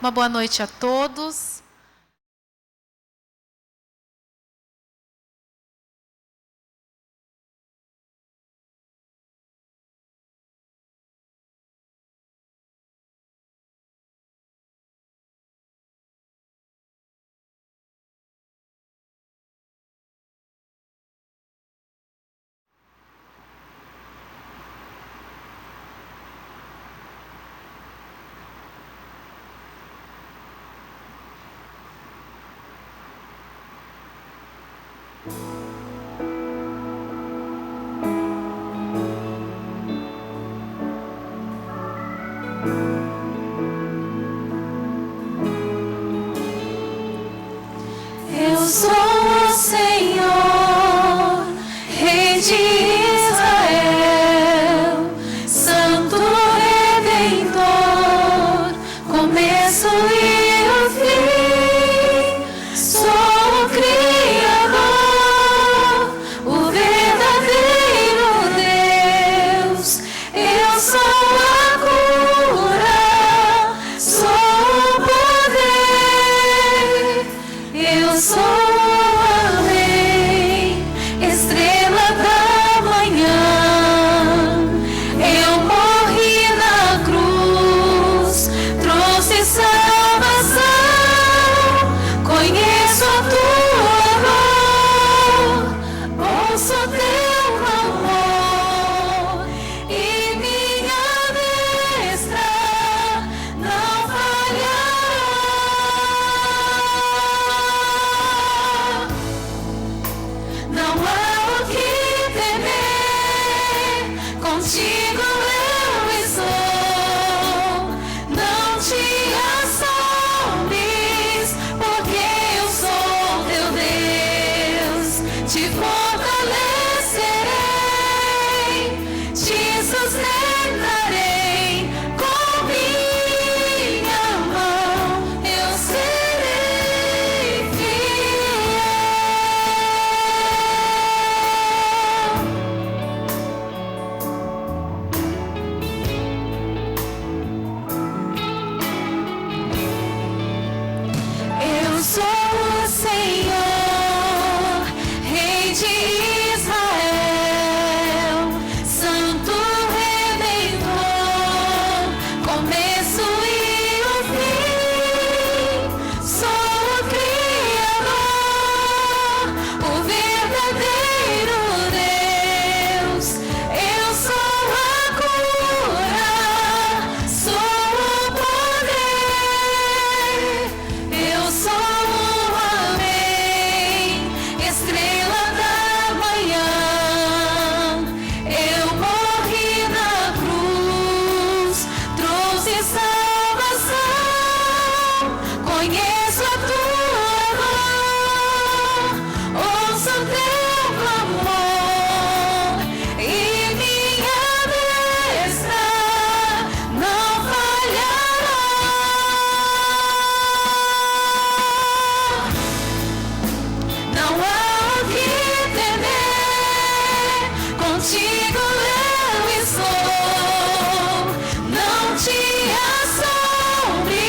Uma boa noite a todos. Eu sou o Senhor, Rei de Israel, Santo Redentor, começo e o fim. Sou o Criador, o verdadeiro Deus. Eu sou a cura, sou o poder. Eu sou a lei, estrela da manhã. Eu morri na cruz, trouxe salvação. Conheço a tua dor, ouço teu clamor, e minha destra não falhará. Não há o que temer, contigo eu estou. Não te assombres, porque eu sou teu Deus. Te fortalecerei, te sustentarei com minha mão. Eu serei fiel. Eu sou o Senhor, Rei de Israel, Santo Redentor, começo e o fim. Sou o Criador, o verdadeiro Deus. Eu sou a cura, sou o poder. Eu sou a lei, estrela da manhã. Eu morri na cruz, trouxe salvação. Conheço a tua dor, ouço teu clamor, e minha destra não falhará. Não há o que temer, contigo eu estou. Não te assombres,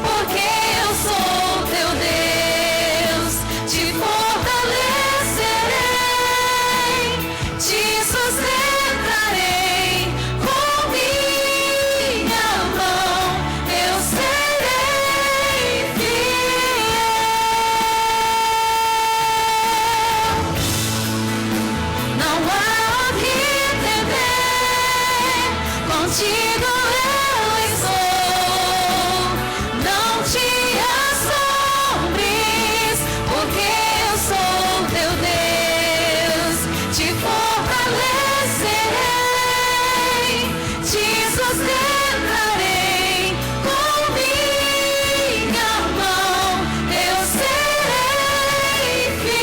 porque eu sou teu Deus. Te fortalecerei, te sustentarei com minha mão. Eu serei fiel. Não há o que temer, contigo eu estou. Não te assombres, porque eu sou teu Deus. Te fortalecerei, te sustentarei com minha mão. Eu serei fiel.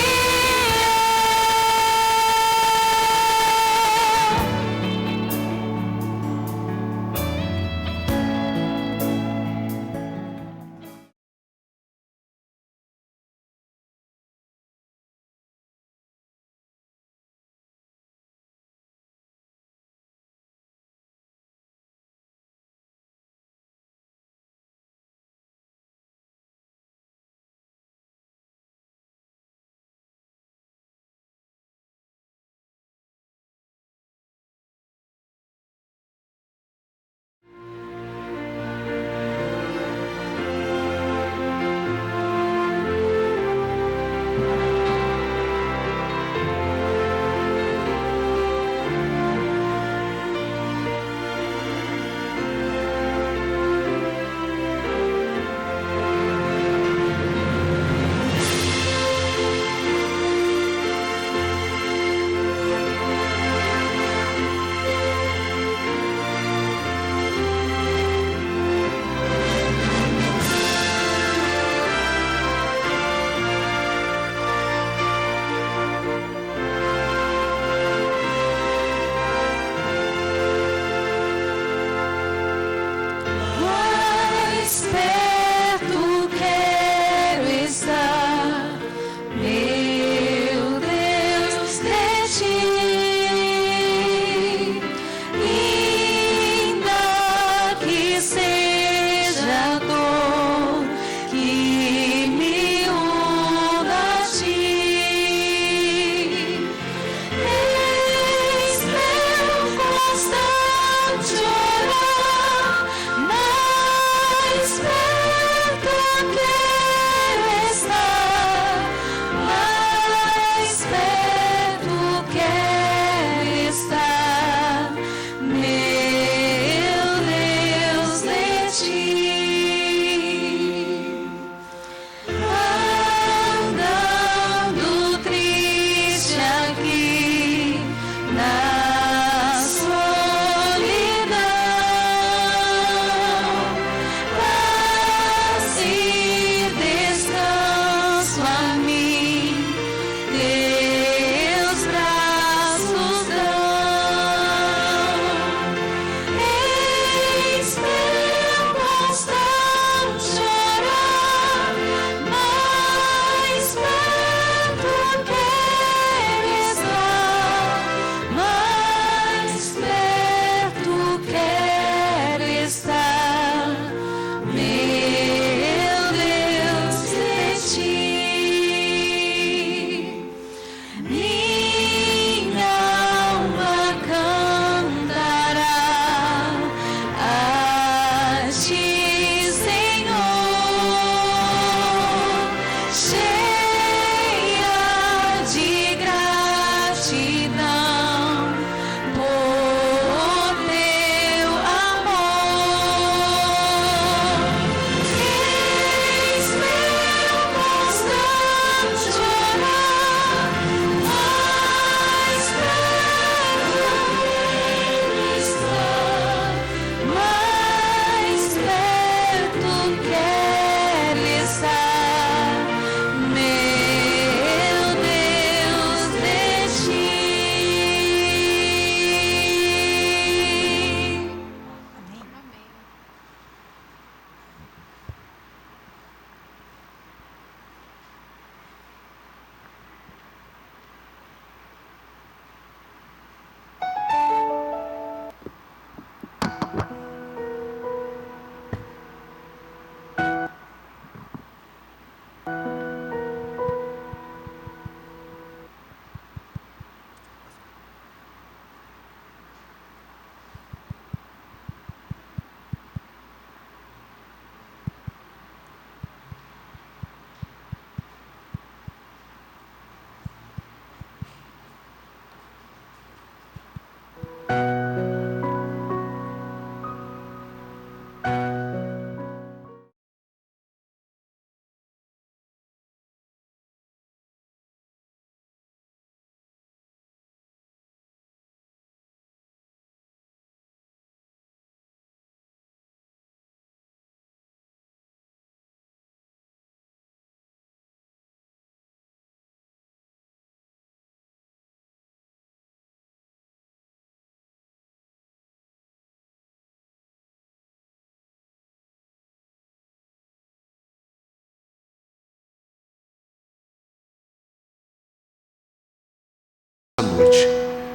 noite.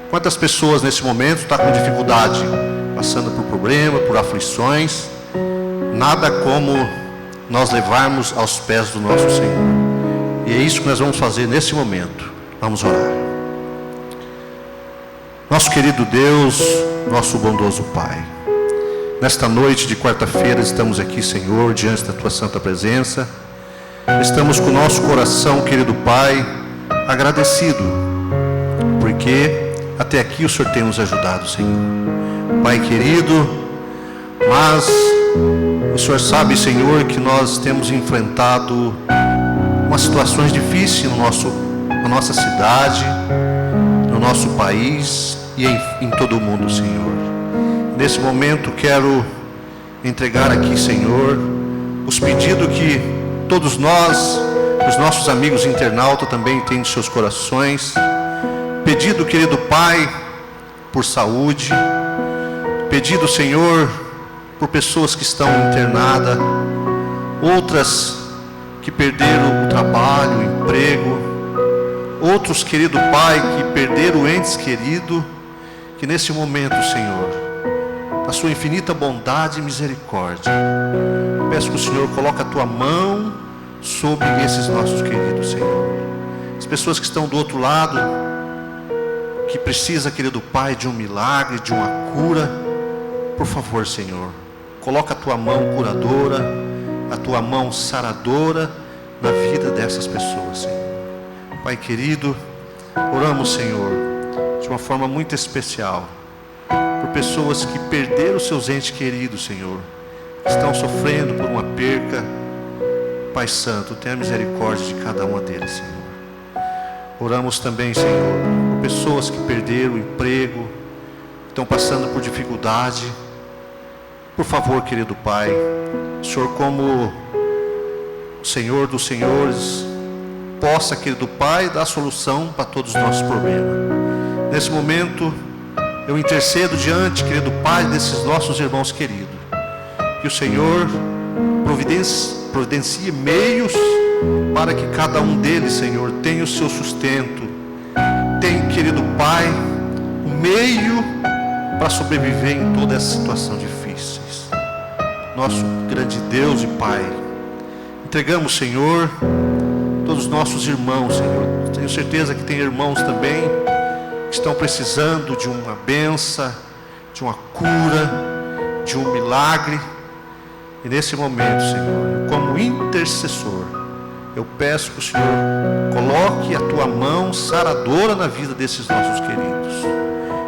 Quantas pessoas nesse momento estão com dificuldade, passando por problema, por aflições? Nada como nós levarmos aos pés do nosso Senhor. E é isso que nós vamos fazer nesse momento. Vamos orar. Nosso querido Deus, nosso bondoso Pai, nesta noite de quarta-feira estamos aqui, Senhor, diante da Tua santa presença. Estamos com o nosso coração, querido Pai, agradecido, porque até aqui o Senhor tem nos ajudado, Senhor. Pai querido, mas o Senhor sabe, Senhor, que nós temos enfrentado umas situações difíceis na nossa cidade, no nosso país e em todo o mundo, Senhor. Nesse momento quero entregar aqui, Senhor, os pedidos que todos nós, os nossos amigos internautas também têm em seus corações. Pedido, querido Pai, por saúde. Pedido, Senhor, por pessoas que estão internadas. Outras que perderam o trabalho, o emprego. Outros, querido Pai, que perderam entes queridos. Que nesse momento, Senhor, a Sua infinita bondade e misericórdia, peço que o Senhor coloque a Tua mão sobre esses nossos queridos, Senhor. As pessoas que estão do outro lado, que precisa, querido Pai, de um milagre, de uma cura, por favor, Senhor, coloca a Tua mão curadora, a Tua mão saradora na vida dessas pessoas, Senhor. Pai querido, oramos, Senhor, de uma forma muito especial, por pessoas que perderam seus entes queridos, Senhor, que estão sofrendo por uma perca. Pai Santo, tenha misericórdia de cada uma deles, Senhor. Oramos também, Senhor, por pessoas que perderam o emprego, que estão passando por dificuldade. Por favor, querido Pai, o Senhor, como o Senhor dos Senhores, possa, querido Pai, dar solução para todos os nossos problemas. Nesse momento, eu intercedo diante, querido Pai, desses nossos irmãos queridos. Que o Senhor providencie meios para que cada um deles, Senhor, tenha o seu sustento. Tem, querido Pai, um meio para sobreviver em toda essa situação difícil. Nosso grande Deus e Pai, entregamos, Senhor, todos os nossos irmãos, Senhor. Tenho certeza que tem irmãos também que estão precisando de uma bênção, de uma cura, de um milagre. E nesse momento, Senhor, como intercessor, eu peço que o Senhor coloque a Tua mão saradora na vida desses nossos queridos.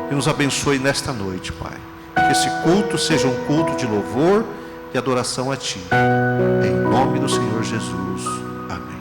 E nos abençoe nesta noite, Pai. Que esse culto seja um culto de louvor e adoração a Ti. Em nome do Senhor Jesus. Amém.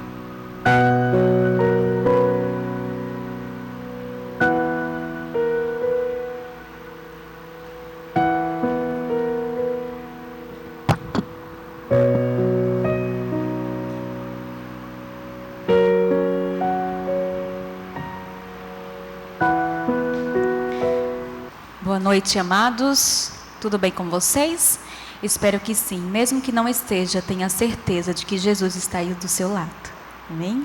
Boa noite, amados. Tudo bem com vocês? Espero que sim. Mesmo que não esteja, tenha certeza de que Jesus está aí do seu lado. Amém?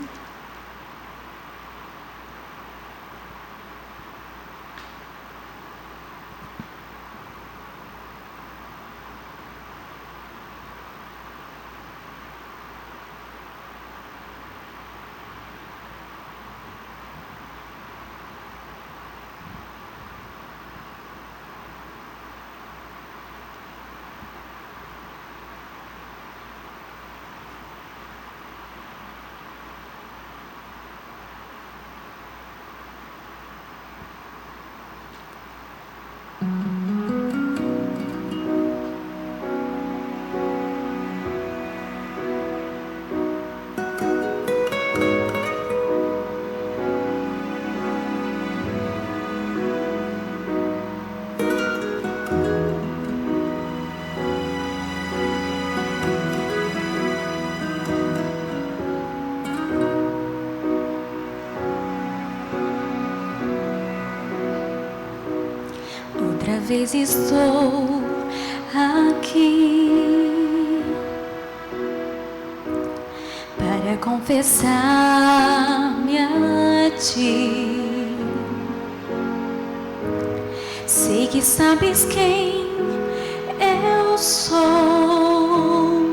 Outra vez estou aqui para confessar-me a Ti. que sabes quem eu sou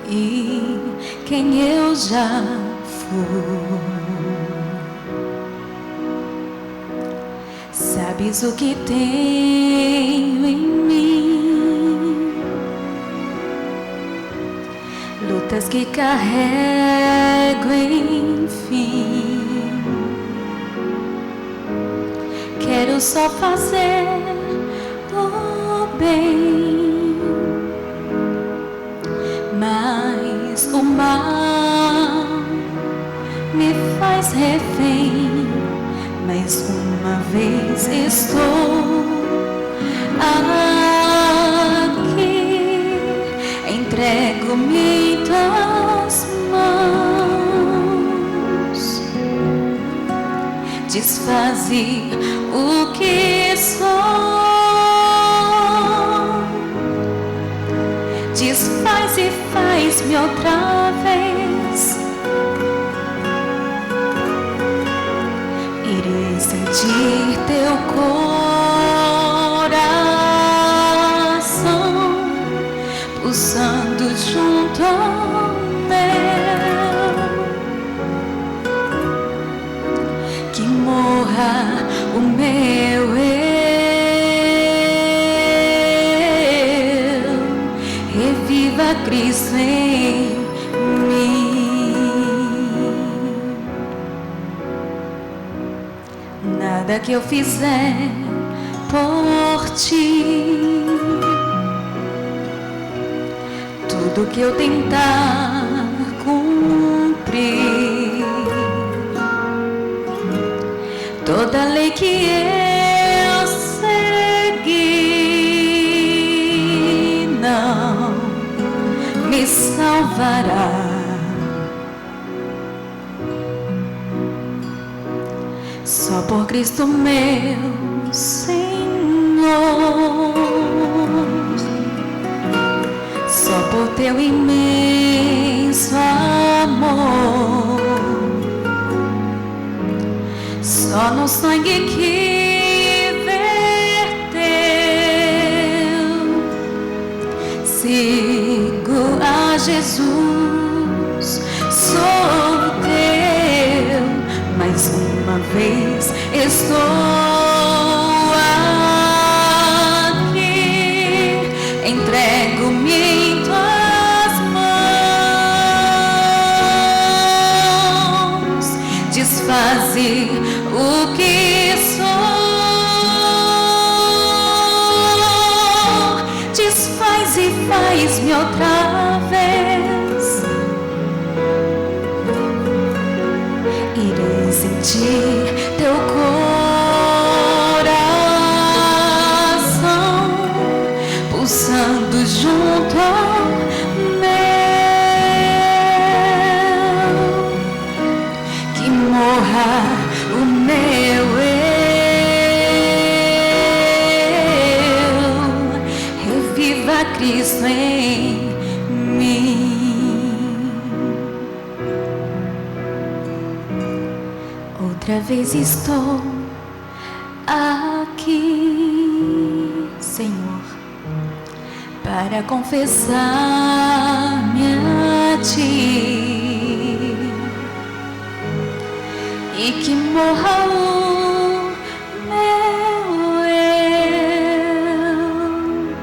e quem eu já fui. Sabes o que tenho em mim, lutas que carrego, enfim. Quero só fazer o bem, mas o mal me faz refém. Mais uma vez estou aqui, entrego-me em tuas mãos. Desfaze o que sou, desfaz e faz-me outra vez. Irei sentir teu coração pulsando junto ao meu. Que morra o meu eu, reviva Cristo em mim. Nada que eu fizer por ti, tudo que eu tentar cumprir, toda lei que eu segui não me salvará. Só por Cristo meu Senhor, só por teu imenso amor, só no sangue que verteu, sigo a Jesus, sou teu. Mais uma vez estou aqui, entrego-me em tuas mãos. Desfaze o que sou, desfaz e faz-me outra vez. Irei sentir teu coração pulsando junto ao meu. Que morra o meu eu, reviva Cristo em mim. Outra vez estou aqui, Senhor, para confessar-me a Ti, e que morra o meu eu,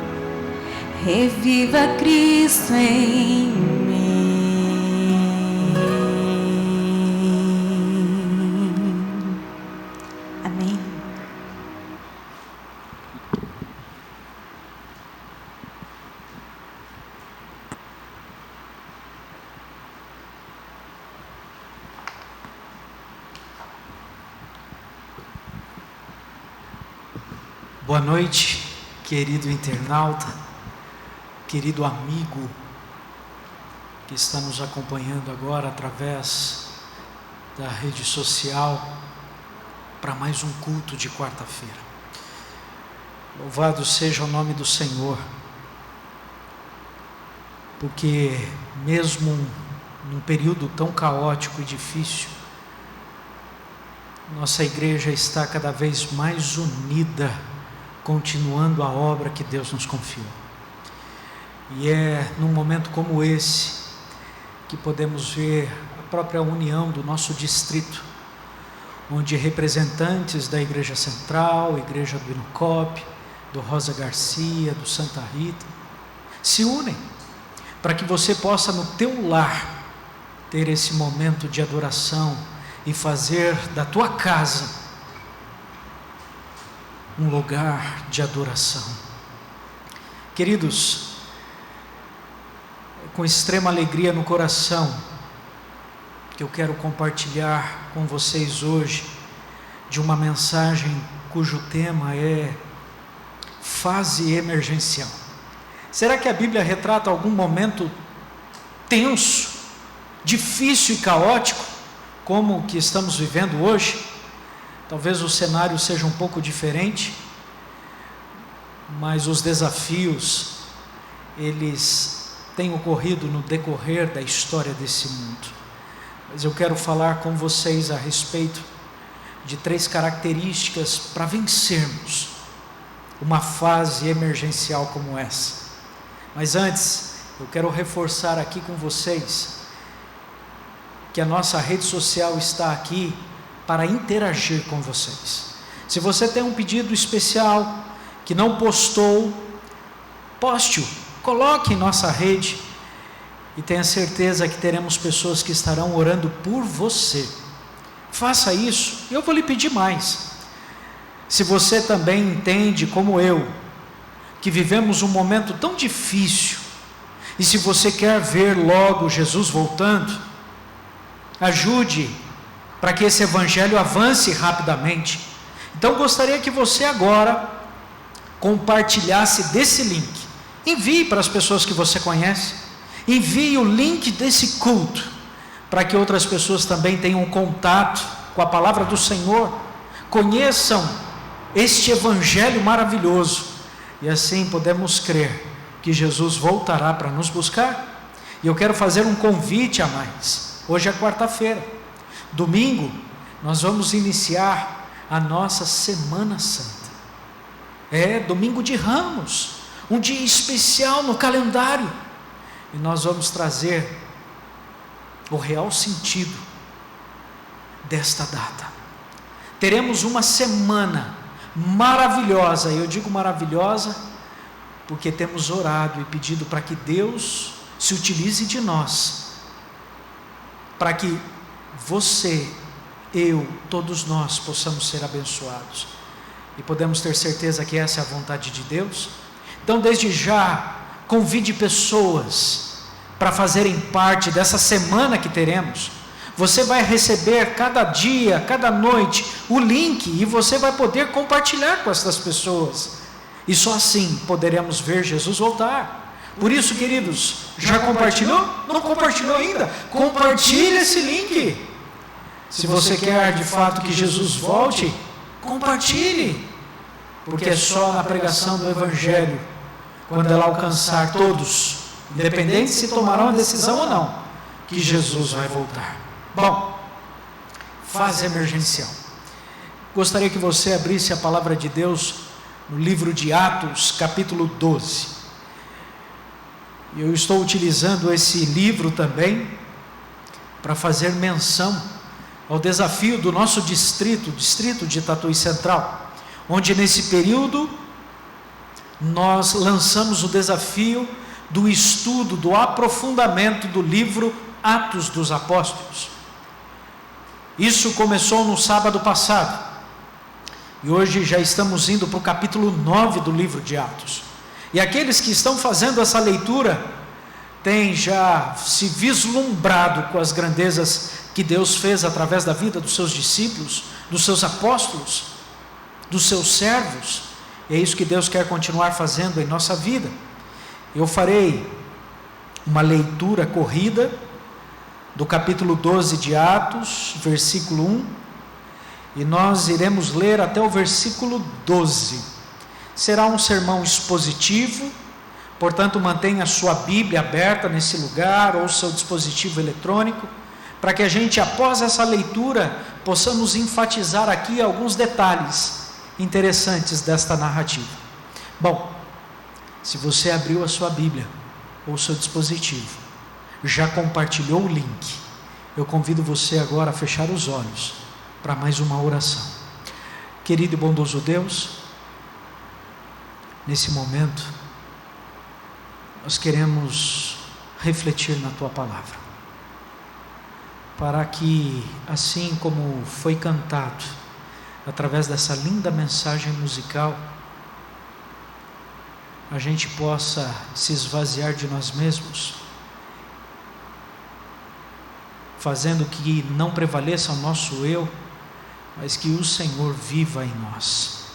reviva Cristo em mim. Amém. Boa noite, querido internauta, querido amigo que está nos acompanhando agora através da rede social para mais um culto de quarta-feira. Louvado seja o nome do Senhor, porque mesmo num período tão caótico e difícil, nossa igreja está cada vez mais unida, continuando a obra que Deus nos confiou. E é num momento como esse que podemos ver a própria união do nosso distrito, onde representantes da Igreja Central, Igreja do Inocop, do Rosa Garcia, do Santa Rita, se unem para que você possa no teu lar ter esse momento de adoração e fazer da tua casa um lugar de adoração. Queridos, com extrema alegria no coração, que eu quero compartilhar com vocês hoje, de uma mensagem cujo tema é fase emergencial. Será que a Bíblia retrata algum momento tenso, difícil e caótico, como o que estamos vivendo hoje? Talvez o cenário seja um pouco diferente, mas os desafios, eles têm ocorrido no decorrer da história desse mundo. Mas eu quero falar com vocês a respeito de 3 características para vencermos uma fase emergencial como essa. Mas antes, eu quero reforçar aqui com vocês que a nossa rede social está aqui para interagir com vocês. Se você tem um pedido especial que não postou, poste-o, coloque em nossa rede e tenha certeza que teremos pessoas que estarão orando por você. Faça isso e eu vou lhe pedir mais. Se você também entende, como eu, que vivemos um momento tão difícil, e se você quer ver logo Jesus voltando, ajude para que esse evangelho avance rapidamente. Então gostaria que você agora compartilhasse desse link. Envie para as pessoas que você conhece, envie o link desse culto, para que outras pessoas também tenham contato com a palavra do Senhor, conheçam este evangelho maravilhoso, e assim podemos crer que Jesus voltará para nos buscar. E eu quero fazer um convite a mais. Hoje é quarta-feira, domingo nós vamos iniciar a nossa Semana Santa. É domingo de Ramos, um dia especial no calendário, e nós vamos trazer o real sentido desta data. Teremos uma semana maravilhosa, e eu digo maravilhosa porque temos orado e pedido para que Deus se utilize de nós, para que você, eu, todos nós possamos ser abençoados, e podemos ter certeza que essa é a vontade de Deus. Então desde já, convide pessoas para fazerem parte dessa semana que teremos. Você vai receber cada dia, cada noite, o link, e você vai poder compartilhar com essas pessoas, e só assim poderemos ver Jesus voltar. Por isso, queridos, já compartilhou? Não compartilhou ainda? Compartilhe esse link. Se você quer de fato que Jesus volte, compartilhe, porque é só na pregação do Evangelho, quando ela alcançar todos, independente se tomarão a decisão ou não, que Jesus vai voltar. Bom, fase emergencial. Gostaria que você abrisse a palavra de Deus no livro de Atos, capítulo 12. Eu estou utilizando esse livro também para fazer menção ao desafio do nosso distrito, o distrito de Tatuí Central, onde nesse período nós lançamos o desafio do estudo, do aprofundamento do livro Atos dos Apóstolos. Isso começou no sábado passado, e hoje já estamos indo para o capítulo 9 do livro de Atos. E aqueles que estão fazendo essa leitura têm já se vislumbrado com as grandezas que Deus fez através da vida dos seus discípulos, dos seus apóstolos, dos seus servos. E é isso que Deus quer continuar fazendo em nossa vida. Eu farei uma leitura corrida do capítulo 12 de Atos, versículo 1, e nós iremos ler até o versículo 12. Será um sermão expositivo, portanto mantenha a sua Bíblia aberta nesse lugar, ou seu dispositivo eletrônico, para que a gente, após essa leitura, possamos enfatizar aqui alguns detalhes interessantes desta narrativa. Bom, se você abriu a sua Bíblia ou o seu dispositivo, já compartilhou o link, eu convido você agora a fechar os olhos para mais uma oração. Querido e bondoso Deus, nesse momento, nós queremos refletir na Tua Palavra, para que, assim como foi cantado, através dessa linda mensagem musical, a gente possa se esvaziar de nós mesmos, fazendo que não prevaleça o nosso eu, mas que o Senhor viva em nós,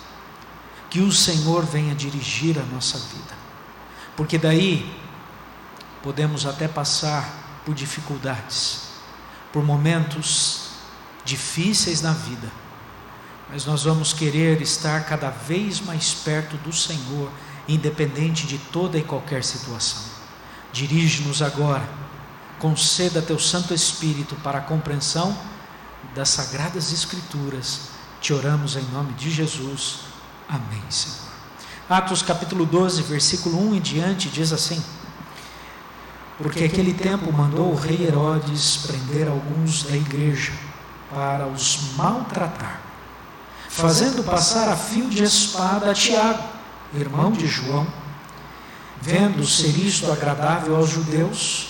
que o Senhor venha dirigir a nossa vida, porque daí podemos até passar por dificuldades, por momentos difíceis na vida, mas nós vamos querer estar cada vez mais perto do Senhor, independente de toda e qualquer situação. Dirige-nos agora, conceda Teu Santo Espírito para a compreensão das Sagradas Escrituras. Te oramos em nome de Jesus. Amém, Senhor. Atos capítulo 12, versículo 1 em diante, diz assim: porque aquele tempo mandou o rei Herodes prender alguns da igreja para os maltratar, fazendo passar a fio de espada a Tiago, irmão de João. Vendo ser isto agradável aos judeus,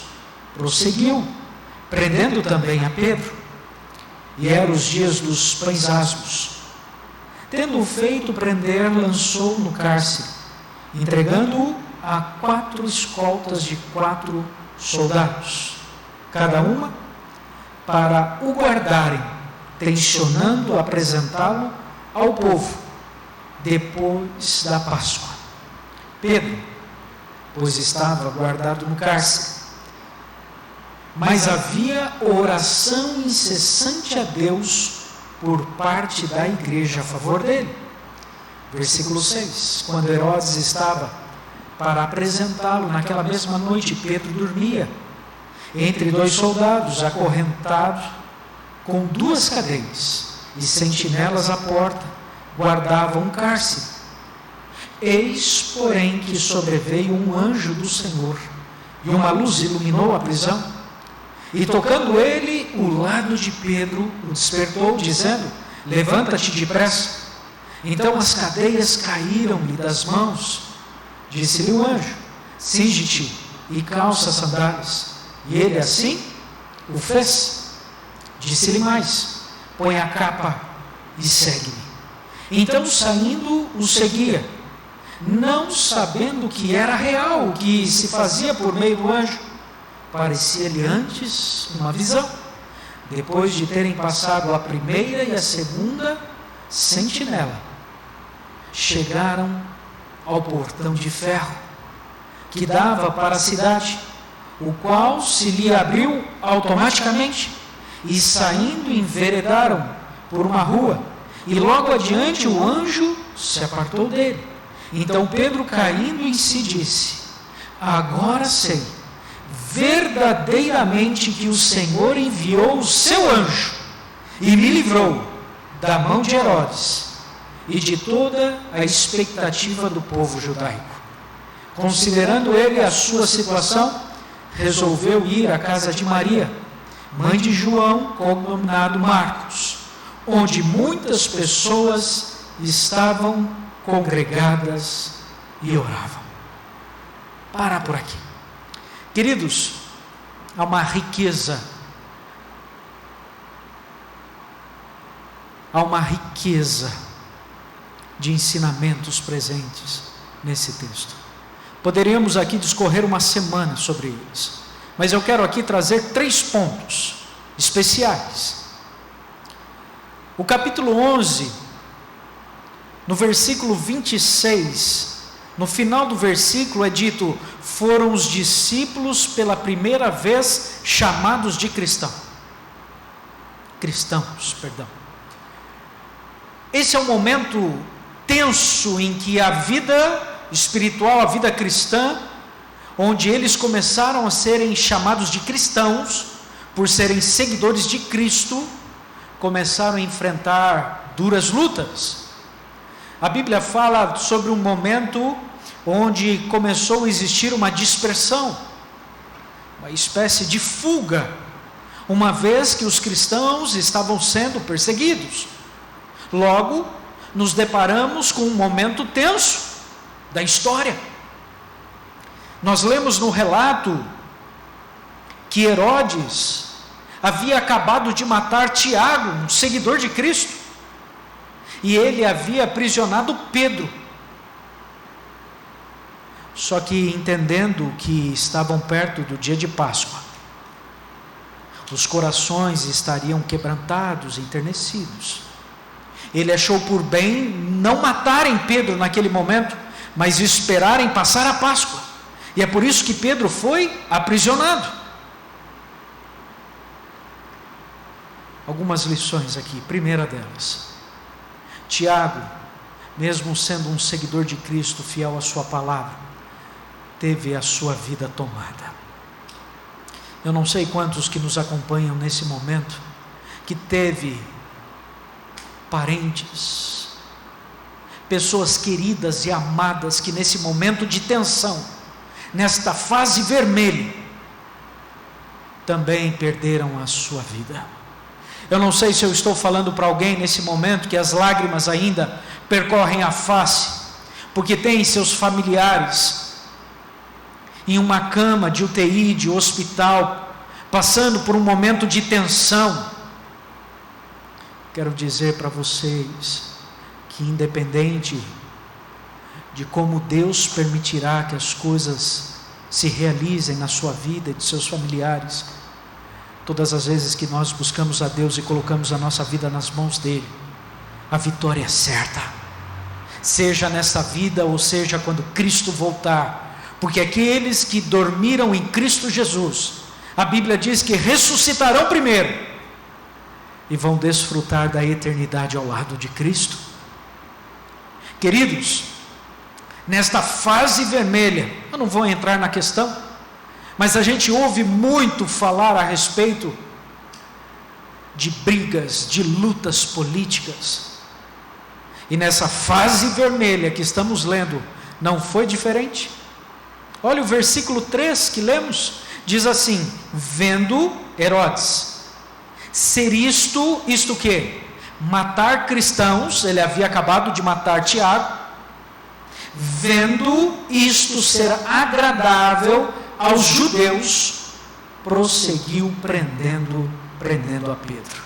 prosseguiu, prendendo também a Pedro. E eram os dias dos pães asmos. Tendo-o feito prender, lançou no cárcere, entregando-o a 4 escoltas de 4 soldados, cada uma para o guardarem, tencionando apresentá-lo ao povo depois da Páscoa. Pedro, pois estava guardado no cárcere, mas havia oração incessante a Deus por parte da igreja a favor dele. Versículo 6: quando Herodes estava para apresentá-lo, naquela mesma noite Pedro dormia entre 2 soldados, acorrentado com 2 cadeias, e sentinelas à porta guardavam um cárcere. Eis, porém, que sobreveio um anjo do Senhor, e uma luz iluminou a prisão, e tocando ele o lado de Pedro, o despertou, dizendo: levanta-te depressa. Então as cadeias caíram-lhe das mãos. Disse-lhe o anjo: cinge-te e calça as sandálias. E ele assim o fez. Disse-lhe mais: põe a capa e segue-me. Então, saindo, o seguia, não sabendo que era real o que se fazia por meio do anjo. Parecia-lhe antes uma visão. Depois de terem passado a primeira e a segunda sentinela, chegaram ao portão de ferro que dava para a cidade, o qual se lhe abriu automaticamente, e saindo enveredaram por uma rua, e logo adiante o anjo se apartou dele. Então Pedro, caindo em si, disse: agora sei verdadeiramente que o Senhor enviou o seu anjo e me livrou da mão de Herodes e de toda a expectativa do povo judaico. Considerando ele a sua situação, resolveu ir à casa de Maria, mãe de João, cognominado Marcos, onde muitas pessoas estavam congregadas e oravam. Parar por aqui. Queridos, há uma riqueza, de ensinamentos presentes nesse texto. Poderíamos aqui discorrer uma semana sobre eles, mas eu quero aqui trazer 3 pontos especiais. O capítulo 11, no versículo 26, no final do versículo é dito: foram os discípulos pela primeira vez chamados de cristãos. Esse é um momento tenso em que a vida espiritual, a vida cristã, onde eles começaram a serem chamados de cristãos, por serem seguidores de Cristo, começaram a enfrentar duras lutas. A Bíblia fala sobre um momento onde começou a existir uma dispersão, uma espécie de fuga, uma vez que os cristãos estavam sendo perseguidos. Logo, nos deparamos com um momento tenso da história. Nós lemos no relato que Herodes havia acabado de matar Tiago, um seguidor de Cristo, e ele havia aprisionado Pedro. Só que, entendendo que estavam perto do dia de Páscoa, os corações estariam quebrantados, enternecidos, ele achou por bem não matarem Pedro naquele momento, mas esperarem passar a Páscoa. E é por isso que Pedro foi aprisionado. Algumas lições aqui. Primeira delas, Tiago, mesmo sendo um seguidor de Cristo, fiel à sua palavra, teve a sua vida tomada. Eu não sei quantos que nos acompanham nesse momento, que teve parentes, pessoas queridas e amadas, que nesse momento de tensão, nesta fase vermelha, também perderam a sua vida. Eu não sei se eu estou falando para alguém nesse momento que as lágrimas ainda percorrem a face, porque tem seus familiares em uma cama de UTI, de hospital, passando por um momento de tensão. Quero dizer para vocês que, independente de como Deus permitirá que as coisas se realizem na sua vida e de seus familiares, todas as vezes que nós buscamos a Deus e colocamos a nossa vida nas mãos dele, a vitória é certa, seja nesta vida ou seja quando Cristo voltar, porque aqueles que dormiram em Cristo Jesus, a Bíblia diz que ressuscitarão primeiro e vão desfrutar da eternidade ao lado de Cristo. Queridos, nesta fase vermelha, eu não vou entrar na questão, mas a gente ouve muito falar a respeito de brigas, de lutas políticas, e nessa fase vermelha que estamos lendo, não foi diferente. Olha o versículo 3 que lemos, diz assim: vendo Herodes ser isto o quê? Matar cristãos, ele havia acabado de matar Tiago, vendo isto ser agradável aos judeus, prosseguiu prendendo a Pedro.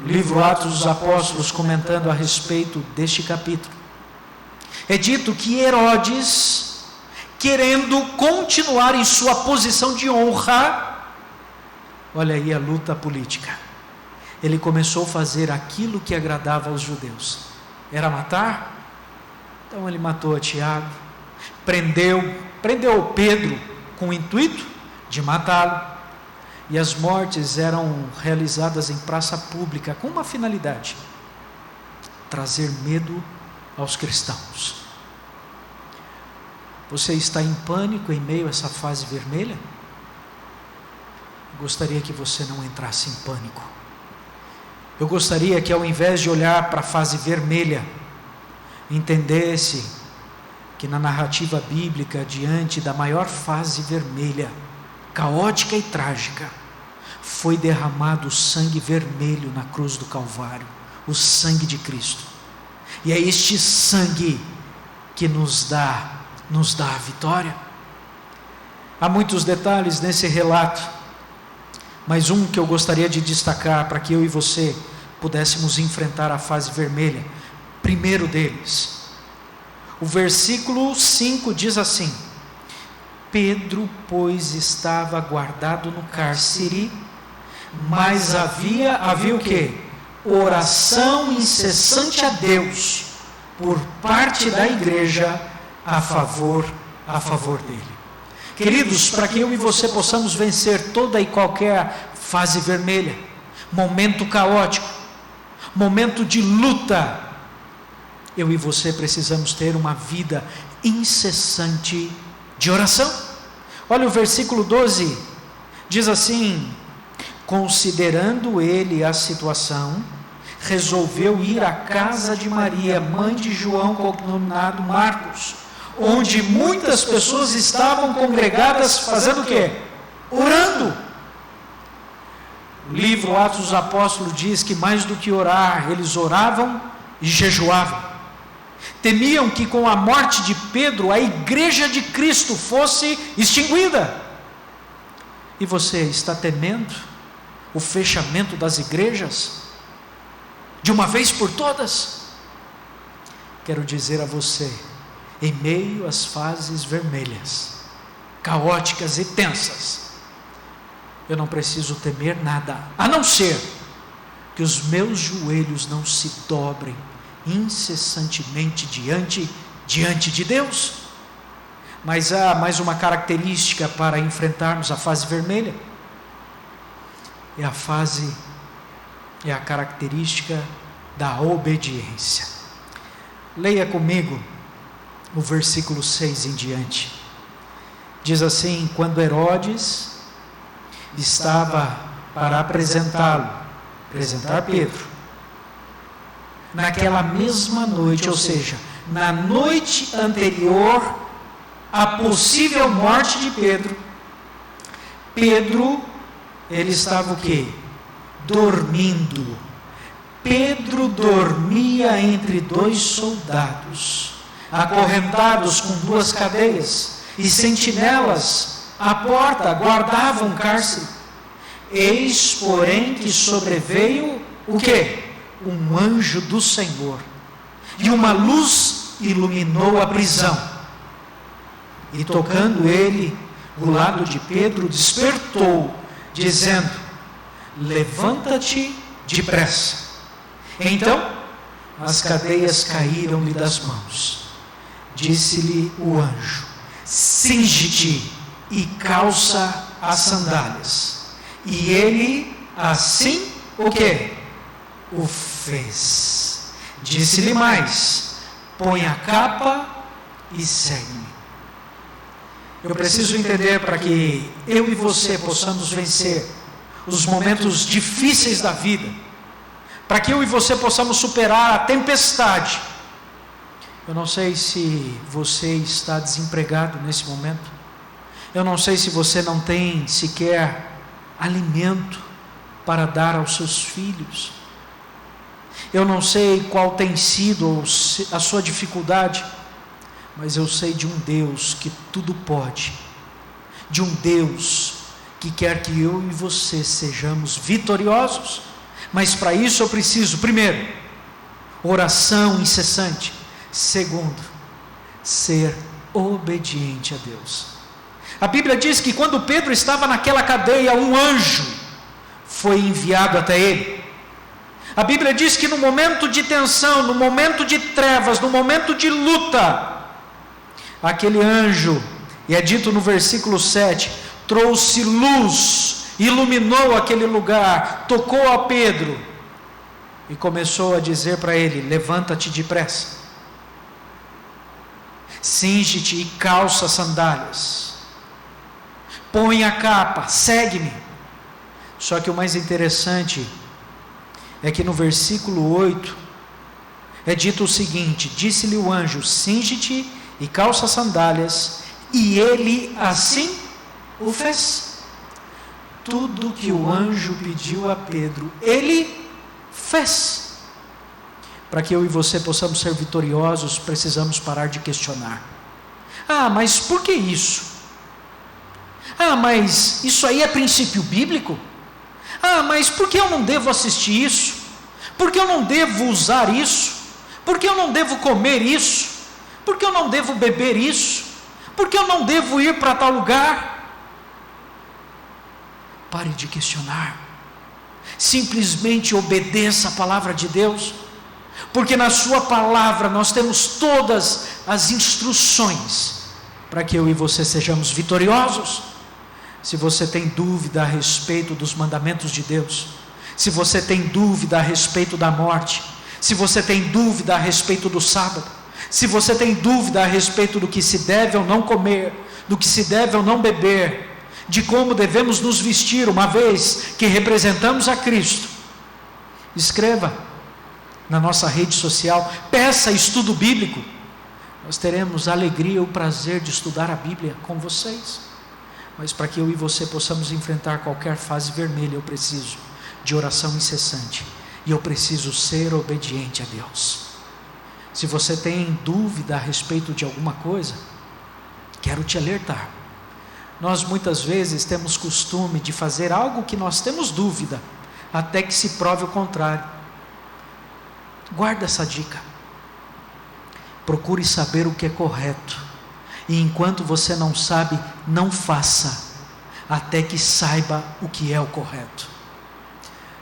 No livro Atos dos Apóstolos, comentando a respeito deste capítulo, é dito que Herodes, querendo continuar em sua posição de honra, olha aí a luta política, ele começou a fazer aquilo que agradava aos judeus, era matar. Então ele matou a Tiago, prendeu Pedro com o intuito de matá-lo, e as mortes eram realizadas em praça pública com uma finalidade: trazer medo aos cristãos. Você está em pânico em meio a essa fase vermelha? Eu gostaria que você não entrasse em pânico. Eu gostaria que, ao invés de olhar para a fase vermelha, entendesse que na narrativa bíblica, diante da maior fase vermelha, caótica e trágica, foi derramado o sangue vermelho na cruz do Calvário, o sangue de Cristo, e é este sangue que nos dá a vitória. Há muitos detalhes nesse relato, mas um que eu gostaria de destacar para que eu e você pudéssemos enfrentar a fase vermelha. Primeiro deles, o versículo 5 diz assim: Pedro, pois, estava guardado no cárcere, mas havia o quê? Oração incessante a Deus por parte da igreja a favor dele. Queridos, para que eu e você possamos vencer toda e qualquer fase vermelha, momento caótico, momento de luta, eu e você precisamos ter uma vida incessante de oração. Olha o versículo 12, diz assim: Considerando ele a situação, resolveu ir à casa de Maria, mãe de João, cognominado Marcos, onde muitas pessoas estavam congregadas fazendo o quê? Orando. O livro Atos dos Apóstolos diz que mais do que orar, eles oravam e jejuavam. Temiam que com a morte de Pedro, a igreja de Cristo fosse extinguida. E você está temendo o fechamento das igrejas? De uma vez por todas? Quero dizer a você, em meio às fases vermelhas, caóticas e tensas, eu não preciso temer nada, a não ser que os meus joelhos não se dobrem incessantemente diante de Deus. Mas há mais uma característica para enfrentarmos a fase vermelha. É a característica da obediência. Leia comigo o versículo 6 em diante. Diz assim: quando Herodes estava para apresentar Pedro, naquela mesma noite, ou seja, na noite anterior à possível morte de Pedro, ele estava o quê? Dormindo. Pedro dormia entre dois soldados, acorrentados com 2 cadeias, e sentinelas à porta guardavam o cárcere. Eis, porém, que sobreveio o quê? Um anjo do Senhor, e uma luz iluminou a prisão. E tocando ele o lado de Pedro, despertou, dizendo: levanta-te depressa. Então as cadeias caíram-lhe das mãos. Disse-lhe o anjo: cinge-te e calça as sandálias. E ele assim o quê? O fez. Disse-lhe mais: põe a capa e segue-me. Eu preciso entender, para que eu e você possamos vencer os momentos difíceis da vida, para que eu e você possamos superar a tempestade. Eu não sei se você está desempregado nesse momento. Eu não sei se você não tem sequer alimento para dar aos seus filhos. Eu não sei qual tem sido a sua dificuldade, mas eu sei de um Deus que tudo pode, de um Deus que quer que eu e você sejamos vitoriosos. Mas para isso eu preciso, primeiro, oração incessante. Segundo, ser obediente a Deus. A Bíblia diz que quando Pedro estava naquela cadeia, um anjo foi enviado até ele. A Bíblia diz que no momento de tensão, no momento de trevas, no momento de luta, aquele anjo, e é dito no versículo 7, trouxe luz, iluminou aquele lugar, tocou a Pedro e começou a dizer para ele: levanta-te depressa, cinge-te e calça as sandálias, põe a capa, segue-me. Só que o mais interessante é que no versículo 8 é dito o seguinte: disse-lhe o anjo: cinge-te e calça as sandálias, e ele assim o fez. Tudo que o anjo pediu a Pedro, ele fez. Para que eu e você possamos ser vitoriosos, precisamos parar de questionar. Ah, mas por que isso? Ah, mas isso aí é princípio bíblico? Ah, mas por que eu não devo assistir isso? Por que eu não devo usar isso? Por que eu não devo comer isso? Por que eu não devo beber isso? Por que eu não devo ir para tal lugar? Pare de questionar. Simplesmente obedeça a palavra de Deus, porque na sua palavra nós temos todas as instruções para que eu e você sejamos vitoriosos. Se você tem dúvida a respeito dos mandamentos de Deus, se você tem dúvida a respeito da morte, se você tem dúvida a respeito do sábado, se você tem dúvida a respeito do que se deve ou não comer, do que se deve ou não beber, de como devemos nos vestir, uma vez que representamos a Cristo, escreva na nossa rede social, peça estudo bíblico. Nós teremos a alegria e o prazer de estudar a Bíblia com vocês. Mas para que eu e você possamos enfrentar qualquer fase vermelha, eu preciso de oração incessante. E eu preciso ser obediente a Deus. Se você tem dúvida a respeito de alguma coisa, quero te alertar. Nós muitas vezes temos costume de fazer algo que nós temos dúvida, até que se prove o contrário. Guarda essa dica. Procure saber o que é correto. E enquanto você não sabe, não faça, até que saiba o que é o correto.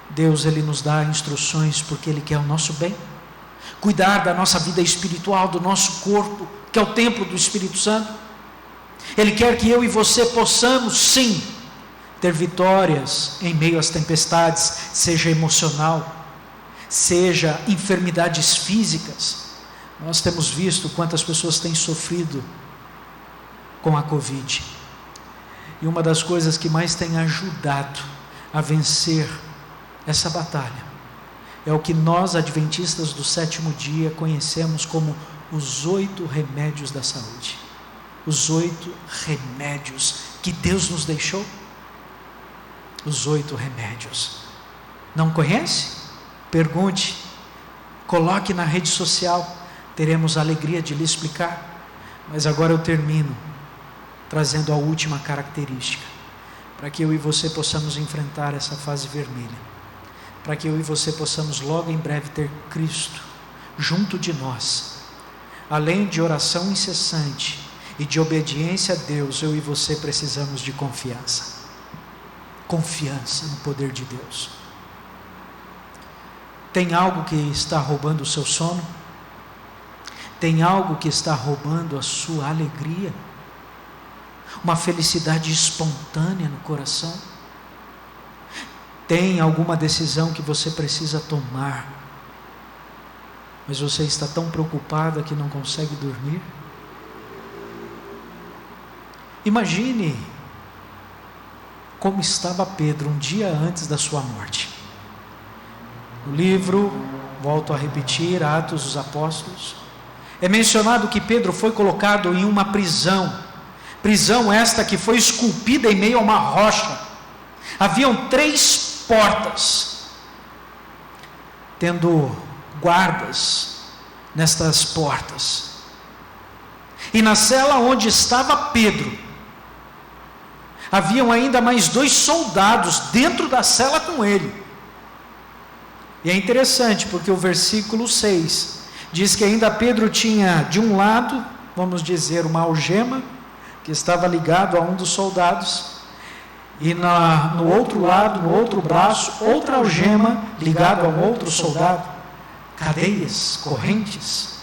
Deus, Ele nos dá instruções porque Ele quer o nosso bem. Cuidar da nossa vida espiritual, do nosso corpo, que é o templo do Espírito Santo. Ele quer que eu e você possamos, sim, ter vitórias em meio às tempestades, seja emocional, seja enfermidades físicas. Nós temos visto quantas pessoas têm sofrido com a Covid. E uma das coisas que mais tem ajudado a vencer essa batalha é o que nós, adventistas do sétimo dia, conhecemos como os 8 remédios da saúde. Os 8 remédios que Deus nos deixou. Os 8 remédios. Não conhece? Pergunte, coloque na rede social, teremos a alegria de lhe explicar. Mas agora eu termino trazendo a última característica, para que eu e você possamos enfrentar essa fase vermelha, para que eu e você possamos logo em breve ter Cristo junto de nós. Além de oração incessante e de obediência a Deus, eu e você precisamos de confiança. Confiança no poder de Deus. Tem algo que está roubando o seu sono? Tem algo que está roubando a sua alegria? Uma felicidade espontânea no coração? Tem alguma decisão que você precisa tomar, mas você está tão preocupada que não consegue dormir? Imagine como estava Pedro um dia antes da sua morte. No livro, volto a repetir, Atos dos Apóstolos, é mencionado que Pedro foi colocado em uma prisão esta que foi esculpida em meio a uma rocha. Haviam 3 portas, tendo guardas nestas portas. E na cela onde estava Pedro, haviam ainda mais 2 soldados dentro da cela com ele. E é interessante porque o versículo 6 diz que ainda Pedro tinha de um lado, vamos dizer, uma algema que estava ligado a um dos soldados, e no outro lado, no outro braço, outra algema ligada a um outro soldado. Cadeias, correntes.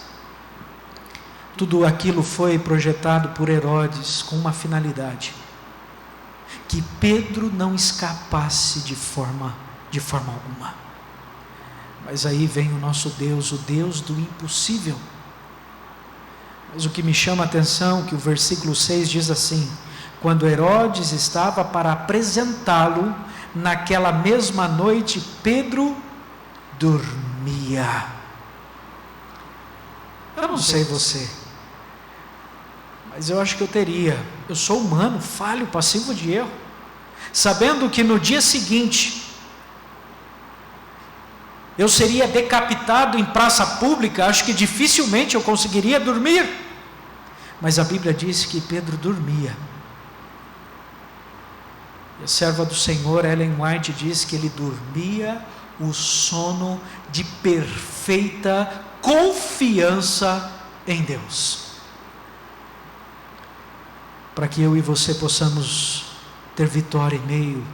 Tudo aquilo foi projetado por Herodes com uma finalidade: que Pedro não escapasse de forma alguma. Mas aí vem o nosso Deus, o Deus do impossível. Mas o que me chama a atenção é que o versículo 6 diz assim: quando Herodes estava para apresentá-lo, naquela mesma noite, Pedro dormia. Eu não sei você, mas eu acho que eu sou humano, falho, passivo de erro, sabendo que no dia seguinte, eu seria decapitado em praça pública, acho que dificilmente eu conseguiria dormir. Mas a Bíblia diz que Pedro dormia. E a serva do Senhor, Ellen White, diz que ele dormia o sono de perfeita confiança em Deus. Para que eu e você possamos ter vitória em meio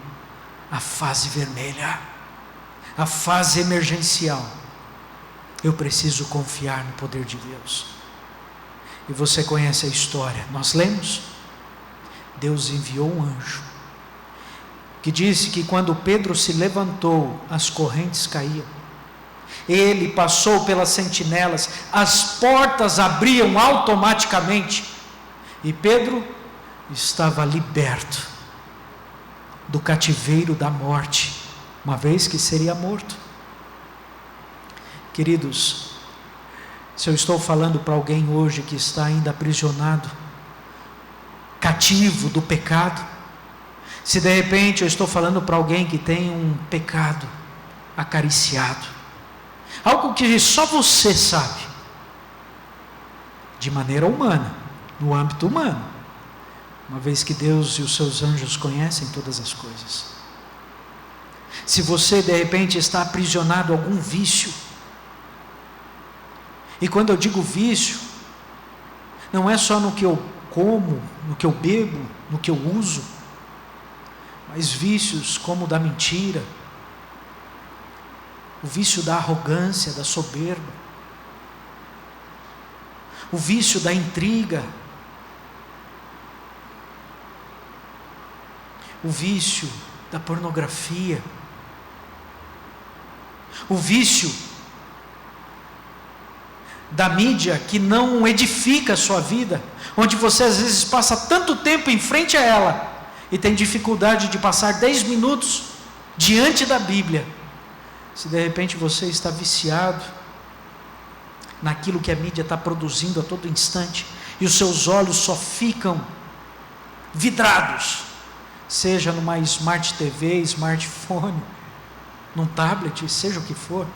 à fase vermelha, a fase emergencial, eu preciso confiar no poder de Deus. E você conhece a história, nós lemos, Deus enviou um anjo, que disse que quando Pedro se levantou, as correntes caíam, ele passou pelas sentinelas, as portas abriam automaticamente, e Pedro estava liberto, do cativeiro da morte, uma vez que seria morto. Queridos, se eu estou falando para alguém hoje que está ainda aprisionado, cativo do pecado, se de repente eu estou falando para alguém que tem um pecado acariciado, algo que só você sabe, de maneira humana, no âmbito humano, uma vez que Deus e os seus anjos conhecem todas as coisas. Se você de repente está aprisionado a algum vício, e quando eu digo vício, não é só no que eu como, no que eu bebo, no que eu uso, mas vícios como o da mentira, o vício da arrogância, da soberba, o vício da intriga, o vício da pornografia, o vício da mídia que não edifica a sua vida, onde você às vezes passa tanto tempo em frente a ela e tem dificuldade de passar 10 minutos diante da Bíblia. Se de repente você está viciado naquilo que a mídia está produzindo a todo instante, e os seus olhos só ficam vidrados, seja numa Smart TV, smartphone, num tablet, seja o que for.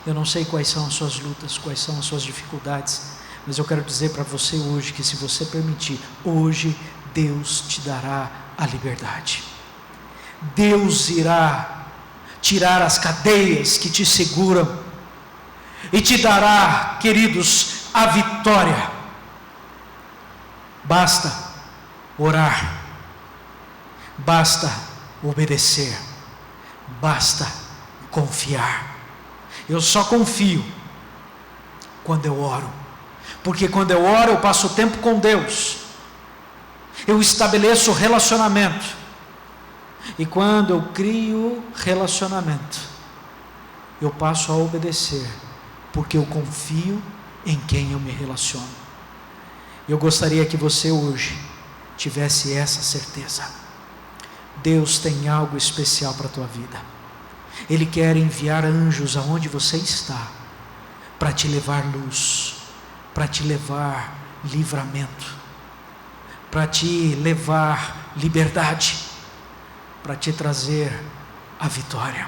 Eu não sei quais são as suas lutas, quais são as suas dificuldades, mas eu quero dizer para você hoje que, se você permitir, hoje Deus te dará a liberdade. Deus irá tirar as cadeias que te seguram e te dará, queridos, a vitória. Basta orar, basta obedecer, basta confiar. Eu só confio quando eu oro, porque quando eu oro eu passo tempo com Deus, eu estabeleço relacionamento, e quando eu crio relacionamento, eu passo a obedecer, porque eu confio em quem eu me relaciono. Eu gostaria que você hoje tivesse essa certeza. Deus tem algo especial para a tua vida. Ele quer enviar anjos aonde você está, para te levar luz, para te levar livramento, para te levar liberdade, para te trazer a vitória.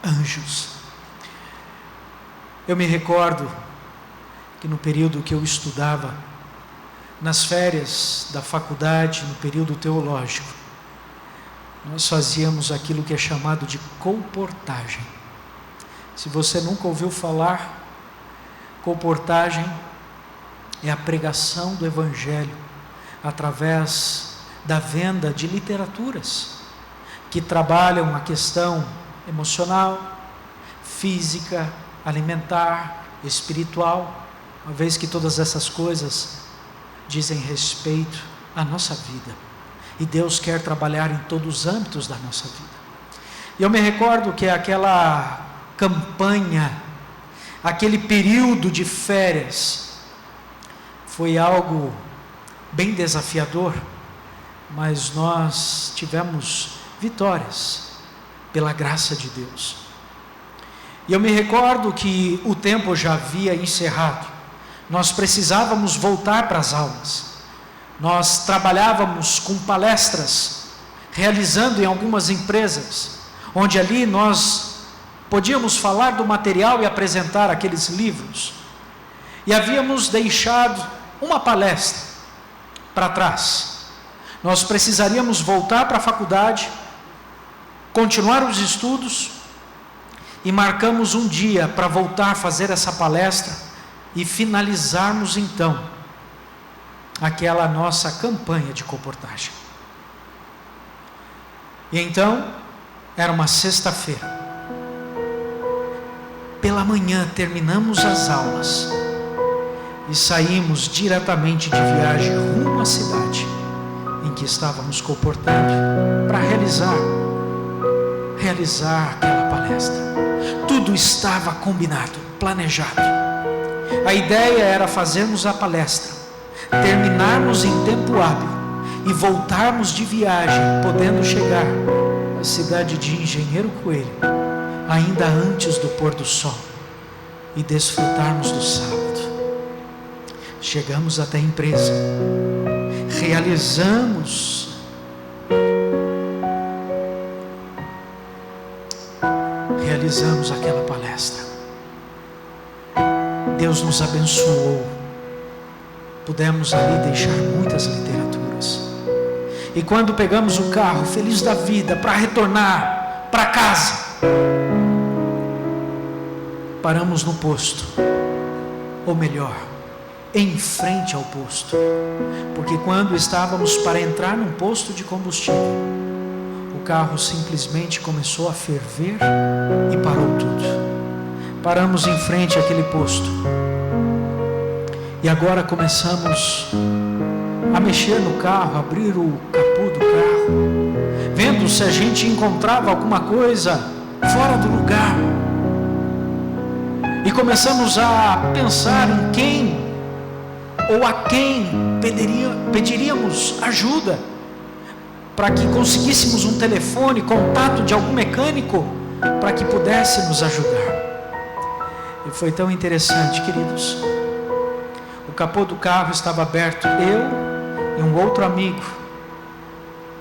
Anjos. Eu me recordo que no período que eu estudava, nas férias da faculdade, no período teológico, nós fazíamos aquilo que é chamado de colportagem. Se você nunca ouviu falar, colportagem é a pregação do Evangelho através da venda de literaturas que trabalham a questão emocional, física, alimentar, espiritual, uma vez que todas essas coisas dizem respeito à nossa vida. E Deus quer trabalhar em todos os âmbitos da nossa vida. E eu me recordo que aquela campanha, aquele período de férias, foi algo bem desafiador, mas nós tivemos vitórias pela graça de Deus. E eu me recordo que o tempo já havia encerrado, nós precisávamos voltar para as aulas. Nós trabalhávamos com palestras, realizando em algumas empresas, onde ali nós podíamos falar do material e apresentar aqueles livros. E havíamos deixado uma palestra para trás. Nós precisaríamos voltar para a faculdade, continuar os estudos, e marcamos um dia para voltar a fazer essa palestra e finalizarmos então aquela nossa campanha de colportagem. E então, era uma sexta-feira. Pela manhã terminamos as aulas e saímos diretamente de viagem rumo à cidade em que estávamos colportando para realizar aquela palestra. Tudo estava combinado, planejado. A ideia era fazermos a palestra, terminarmos em tempo hábil e voltarmos de viagem, podendo chegar à cidade de Engenheiro Coelho, ainda antes do pôr do sol, e desfrutarmos do sábado. Chegamos até a empresa, realizamos aquela palestra. Deus nos abençoou, pudemos ali deixar muitas literaturas. E quando pegamos o carro, feliz da vida, para retornar para casa, paramos no posto, ou melhor, em frente ao posto, porque quando estávamos para entrar num posto de combustível, o carro simplesmente começou a ferver e parou tudo. Paramos em frente àquele posto, e agora começamos a mexer no carro, abrir o capô do carro, vendo se a gente encontrava alguma coisa fora do lugar, e começamos a pensar em quem ou a quem pediríamos ajuda, para que conseguíssemos um telefone, contato de algum mecânico, para que pudesse nos ajudar. E foi tão interessante, queridos. O capô do carro estava aberto, eu e um outro amigo,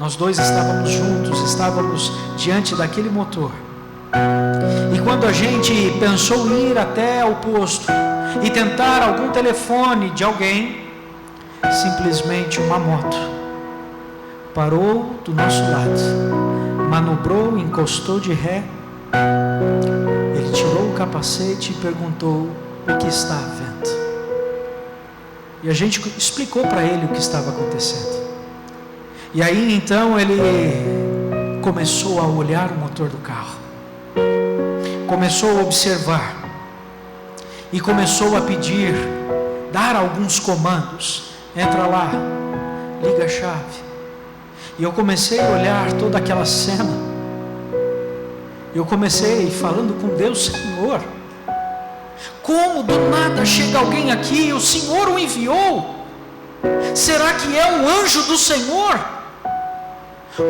nós dois estávamos juntos, estávamos diante daquele motor. E quando a gente pensou em ir até o posto e tentar algum telefone de alguém, simplesmente uma moto parou do nosso lado, manobrou, encostou de ré. Ele tirou o capacete e perguntou o que estava vendo. E a gente explicou para ele o que estava acontecendo. E aí então ele começou a olhar o motor do carro, começou a observar e começou a pedir, dar alguns comandos. Entra lá, liga a chave. E eu comecei a olhar toda aquela cena. Eu comecei falando com Deus: Senhor, como do nada chega alguém aqui, o Senhor o enviou? Será que é um anjo do Senhor?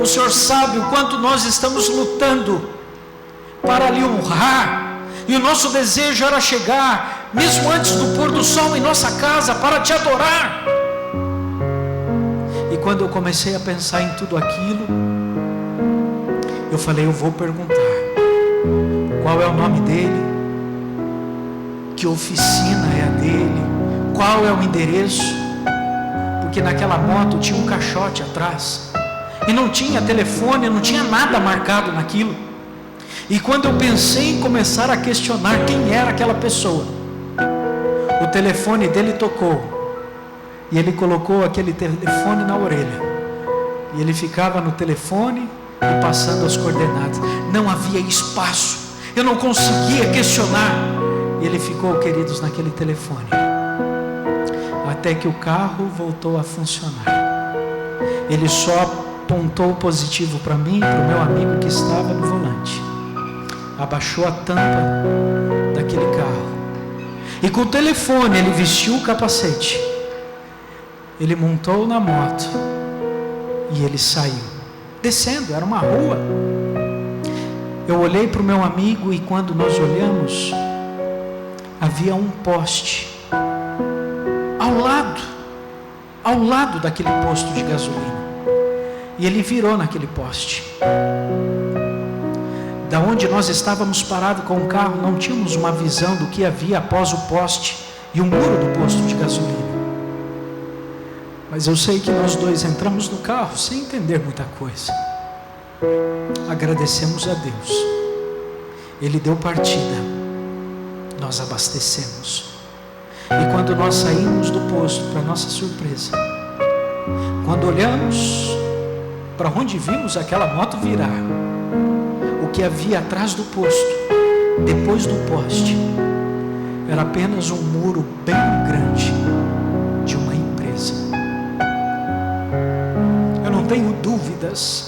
O Senhor sabe o quanto nós estamos lutando para lhe honrar, e o nosso desejo era chegar, mesmo antes do pôr do sol, em nossa casa, para te adorar. E quando eu comecei a pensar em tudo aquilo, eu falei: eu vou perguntar qual é o nome dele, que oficina é a dele, qual é o endereço, porque naquela moto tinha um caixote atrás, e não tinha telefone, não tinha nada marcado naquilo. E quando eu pensei em começar a questionar quem era aquela pessoa, o telefone dele tocou, e ele colocou aquele telefone na orelha, e ele ficava no telefone e passando as coordenadas. Não havia espaço, eu não conseguia questionar, e ele ficou, queridos, naquele telefone, até que o carro voltou a funcionar. Ele só apontou positivo para mim e para o meu amigo que estava no volante, abaixou a tampa daquele carro, e com o telefone ele vestiu o capacete, ele montou na moto e ele saiu, descendo, era uma rua. Eu olhei para o meu amigo, e quando nós olhamos, havia um poste ao lado daquele posto de gasolina, e ele virou naquele poste. Da onde nós estávamos parados com o carro, não tínhamos uma visão do que havia após o poste e o muro do posto de gasolina. Mas eu sei que nós dois entramos no carro sem entender muita coisa. Agradecemos a Deus. Ele deu partida. Nós abastecemos. E quando nós saímos do posto, para nossa surpresa, quando olhamos para onde vimos aquela moto virar, o que havia atrás do posto, depois do poste, era apenas um muro bem grande de uma empresa. Eu não tenho dúvidas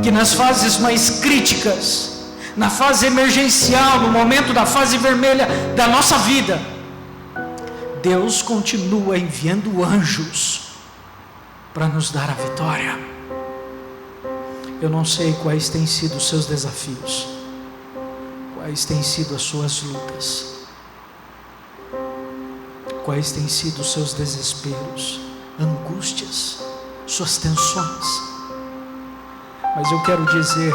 que nas fases mais críticas, na fase emergencial, no momento da fase vermelha da nossa vida, Deus continua enviando anjos para nos dar a vitória. Eu não sei quais têm sido os seus desafios, quais têm sido as suas lutas, quais têm sido os seus desesperos, angústias, suas tensões. Mas eu quero dizer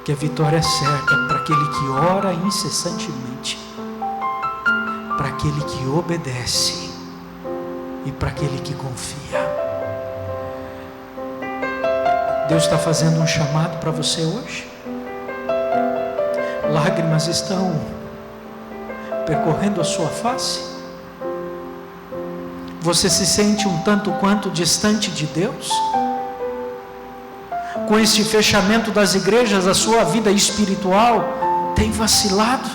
que a vitória é certa para aquele que ora incessantemente, para aquele que obedece e para aquele que confia. Deus está fazendo um chamado para você hoje. Lágrimas estão percorrendo a sua face. Você se sente um tanto quanto distante de Deus? Com este fechamento das igrejas, a sua vida espiritual tem vacilado?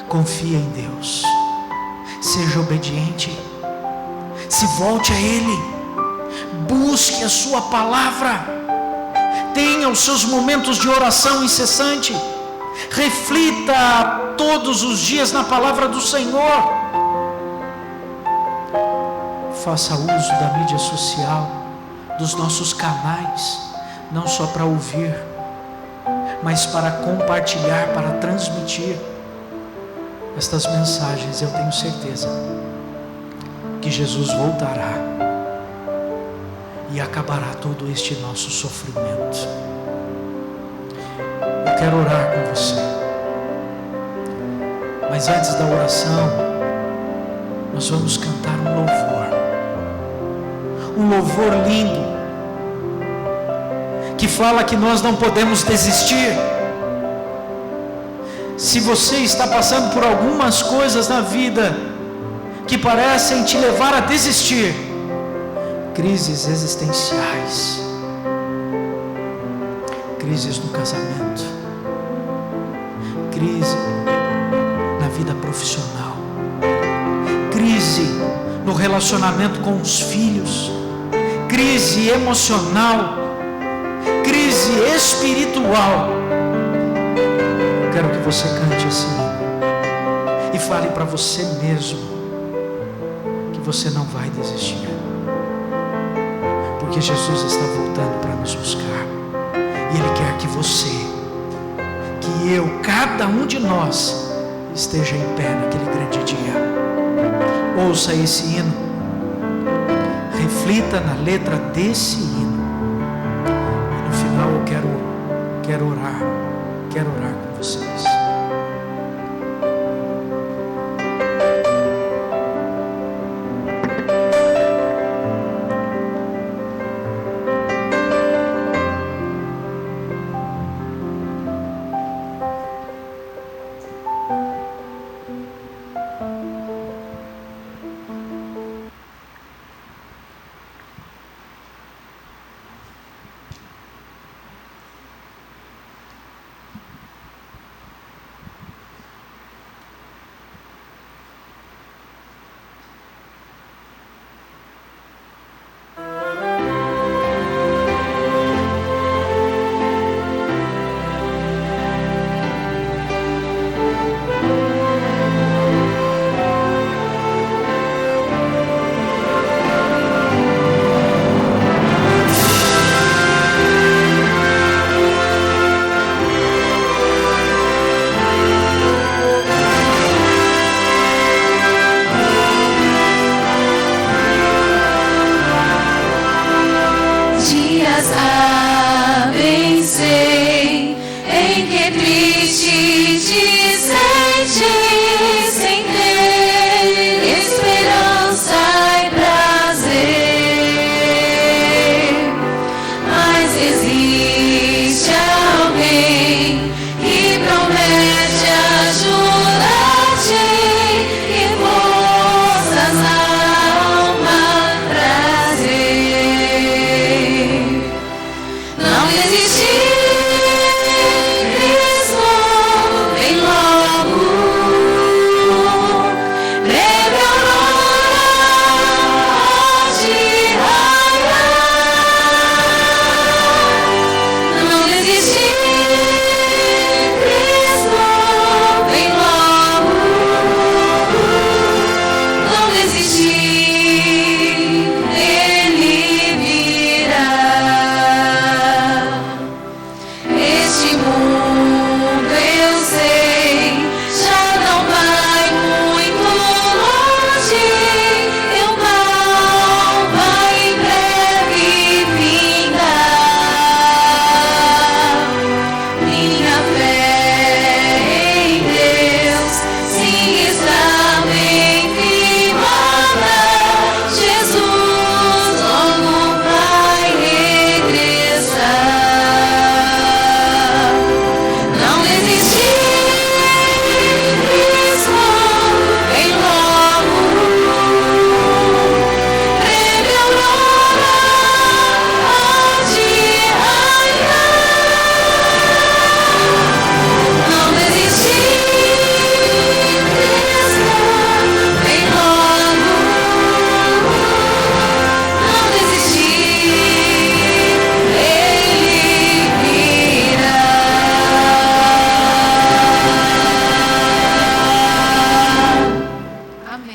Confia em Deus, seja obediente, se volte a Ele, busque a sua palavra, tenha os seus momentos de oração incessante, reflita todos os dias na palavra do Senhor. Faça uso da mídia social, dos nossos canais, não só para ouvir, mas para compartilhar, para transmitir estas mensagens. Eu tenho certeza que Jesus voltará e acabará todo este nosso sofrimento. Eu quero orar com você, mas antes da oração, nós vamos cantar um louvor lindo, que fala que nós não podemos desistir. Se você está passando por algumas coisas na vida que parecem te levar a desistir, crises existenciais, crises no casamento, crise na vida profissional, crise no relacionamento com os filhos, crise emocional, crise espiritual, eu quero que você cante assim e fale para você mesmo que você não vai desistir, porque Jesus está voltando para nos buscar e Ele quer que você, que eu, cada um de nós esteja em pé naquele grande dia. Ouça esse hino, reflita na letra desse hino, e no final eu quero orar com vocês.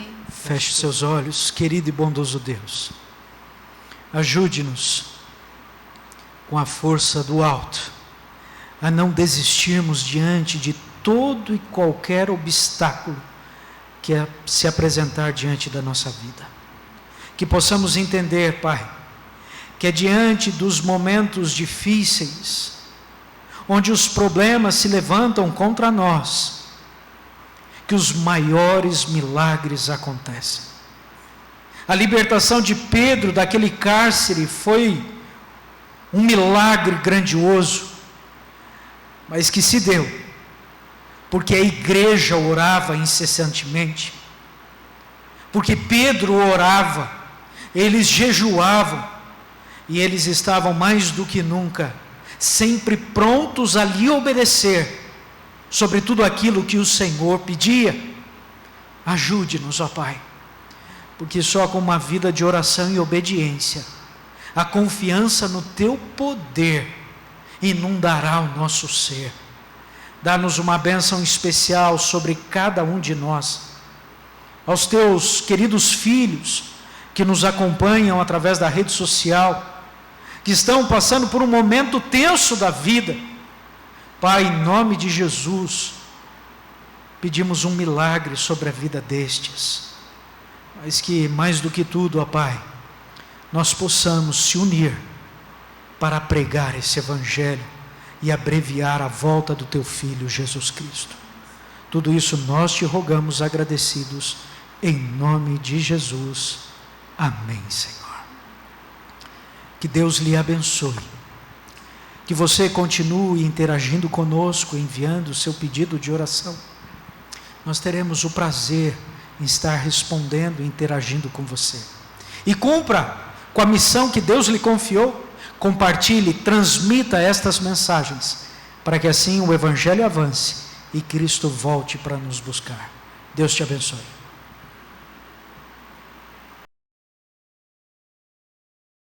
Amém. Feche seus olhos, querido e bondoso Deus. Ajude-nos, com a força do alto, a não desistirmos diante de todo e qualquer obstáculo que se apresentar diante da nossa vida. Que possamos entender, Pai, que é diante dos momentos difíceis, onde os problemas se levantam contra nós, que os maiores milagres acontecem. A libertação de Pedro daquele cárcere foi um milagre grandioso, mas que se deu porque a igreja orava incessantemente, porque Pedro orava, eles jejuavam, e eles estavam mais do que nunca sempre prontos a lhe obedecer sobre tudo aquilo que o Senhor pedia. Ajude-nos, ó Pai, porque só com uma vida de oração e obediência, a confiança no Teu poder inundará o nosso ser. Dá-nos uma bênção especial sobre cada um de nós. Aos Teus queridos filhos que nos acompanham através da rede social, que estão passando por um momento tenso da vida, Pai, em nome de Jesus, pedimos um milagre sobre a vida destes, mas que mais do que tudo, ó Pai, nós possamos se unir para pregar esse Evangelho e abreviar a volta do Teu Filho Jesus Cristo. Tudo isso nós te rogamos agradecidos, em nome de Jesus. Amém, Senhor. Que Deus lhe abençoe. Que você continue interagindo conosco, enviando o seu pedido de oração. Nós teremos o prazer em estar respondendo e interagindo com você. E cumpra com a missão que Deus lhe confiou. Compartilhe, transmita estas mensagens, para que assim o Evangelho avance e Cristo volte para nos buscar. Deus te abençoe.